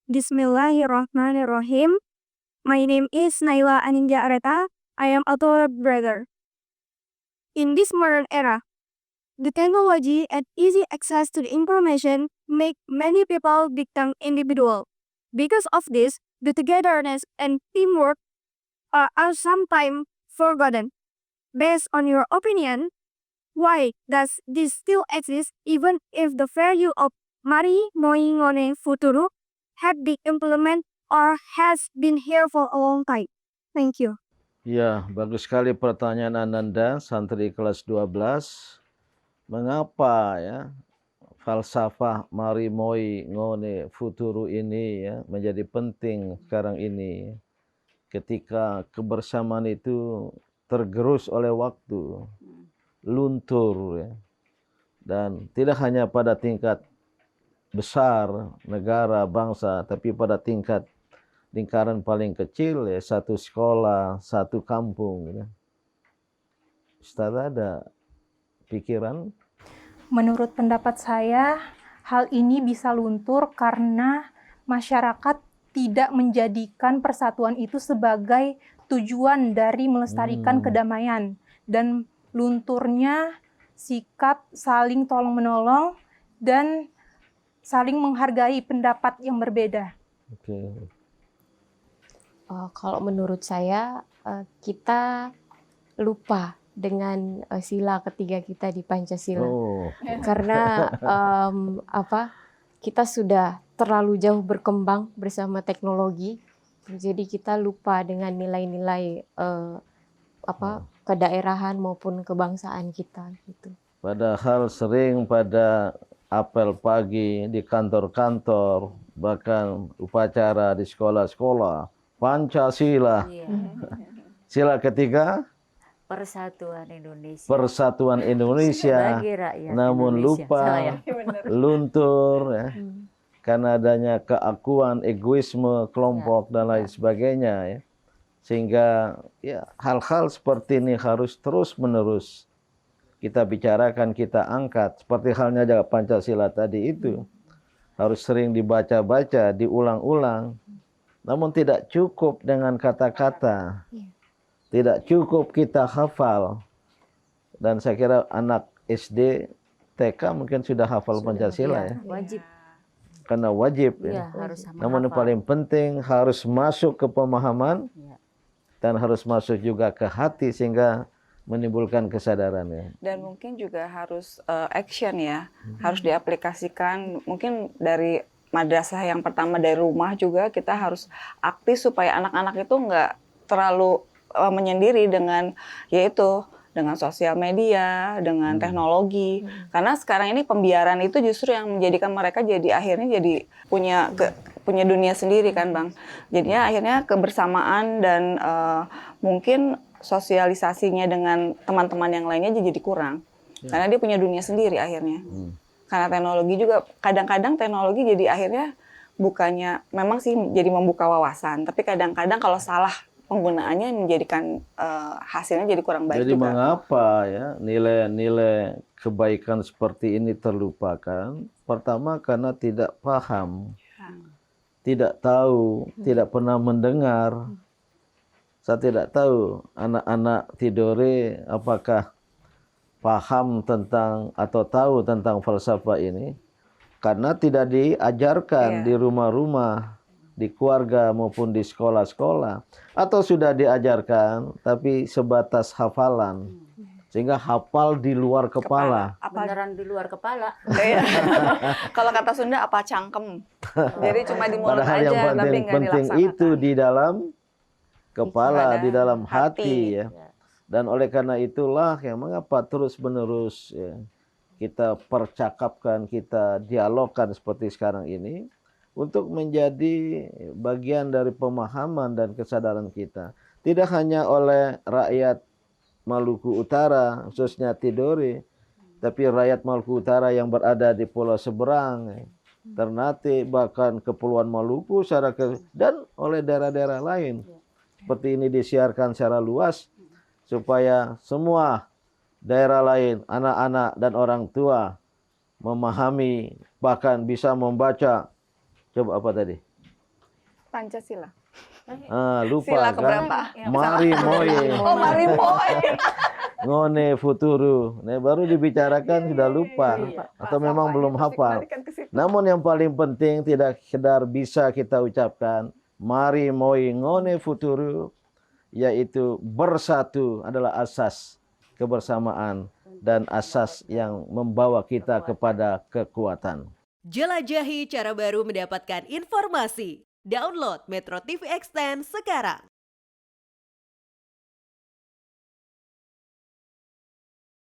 Bismillahirrahmanirrahim. My name is Naila Anindya Areta. I am a tour brother. In this modern era, the technology and easy access to the information make many people become individual. Because of this, the togetherness and teamwork are sometimes forgotten. Based on your opinion, why does this still exist even if the value of Mari Moingone Futuru had been implemented or has been here for a long time? Thank you. Ya, bagus sekali pertanyaan Ananda, santri kelas 12. Mengapa ya falsafah Mari Moi Ngone Futuru ini ya menjadi penting sekarang ini ketika kebersamaan itu tergerus oleh waktu, luntur ya. Dan tidak hanya pada tingkat besar negara, bangsa, tapi pada tingkat lingkaran paling kecil ya, satu sekolah, satu kampung gitu. Ustaz ada pikiran? Menurut pendapat saya, hal ini bisa luntur karena masyarakat tidak menjadikan persatuan itu sebagai tujuan dari melestarikan kedamaian, dan lunturnya sikap saling tolong-menolong dan saling menghargai pendapat yang berbeda. Oke. Kalau menurut saya, kita lupa dengan sila ketiga kita di Pancasila. Karena kita sudah terlalu jauh berkembang bersama teknologi, jadi kita lupa dengan nilai-nilai kedaerahan maupun kebangsaan kita gitu. Padahal sering pada apel pagi di kantor-kantor, bahkan upacara di sekolah-sekolah, Pancasila. Sila ketiga, Persatuan Indonesia. Persatuan Indonesia. Sebagai rakyat namun Indonesia. lupa, luntur ya. Karena adanya keakuan, egoisme kelompok dan lain sebagainya ya. Sehingga ya hal-hal seperti ini harus terus-menerus kita bicarakan, kita angkat. Seperti halnya jaga Pancasila tadi itu. Harus sering dibaca-baca, diulang-ulang. Namun tidak cukup dengan kata-kata. Tidak cukup kita hafal. Dan saya kira anak SD, TK mungkin sudah hafal Pancasila ya. Wajib. Karena wajib Ya, ya. harus Namun yang hafal. paling penting harus masuk ke pemahaman dan harus masuk juga ke hati sehingga menimbulkan kesadaran ya. Dan mungkin juga harus action ya, harus diaplikasikan. Mungkin dari madrasah yang pertama dari rumah juga kita harus aktif supaya anak-anak itu nggak terlalu menyendiri dengan yaitu dengan sosial media, dengan teknologi. Karena sekarang ini pembiaran itu justru yang menjadikan mereka jadi akhirnya jadi punya dunia sendiri kan Bang. Jadinya akhirnya kebersamaan dan mungkin sosialisasinya dengan teman-teman yang lainnya jadi kurang. Karena dia punya dunia sendiri akhirnya. Karena teknologi juga, kadang-kadang teknologi jadi akhirnya bukannya, memang sih jadi membuka wawasan. Tapi kadang-kadang kalau salah penggunaannya menjadikan hasilnya jadi kurang baik Jadi juga. mengapa ya nilai-nilai kebaikan seperti ini terlupakan? Pertama karena tidak paham, tidak tahu, tidak pernah mendengar. Saya tidak tahu anak-anak Tidore apakah paham tentang atau tahu tentang falsafah ini. Karena tidak diajarkan di rumah-rumah, di keluarga maupun di sekolah-sekolah. Atau sudah diajarkan tapi sebatas hafalan. Sehingga hafal di luar kepala. Beneran di luar kepala. Kalau kata Sunda apa cangkem. Jadi cuma di mulut Padahal aja yang tapi nggak penting dilaksanakan. itu di dalam kepala, di dalam hati. hati ya. Dan oleh karena itulah yang mengapa terus-menerus ya, kita percakapkan, kita dialogkan seperti sekarang ini untuk menjadi bagian dari pemahaman dan kesadaran kita. Tidak hanya oleh rakyat Maluku Utara, khususnya Tidore, tapi rakyat Maluku Utara yang berada di pulau seberang, Ternate, bahkan Kepulauan Maluku, dan oleh daerah-daerah lain. Seperti ini disiarkan secara luas, supaya semua daerah lain, anak-anak dan orang tua memahami, bahkan bisa membaca. Coba apa tadi? Pancasila. Lupa Sila kan? keberapa? Mari moye. Oh, mari moy. Ngone futuru. Nah, baru dibicarakan sudah lupa atau memang belum hafal. Namun yang paling penting tidak sekedar bisa kita ucapkan mari moi ngone futuru, yaitu bersatu adalah asas kebersamaan dan asas yang membawa kita kepada kekuatan. Jelajahi cara baru mendapatkan informasi. Download Metro TV Extend sekarang.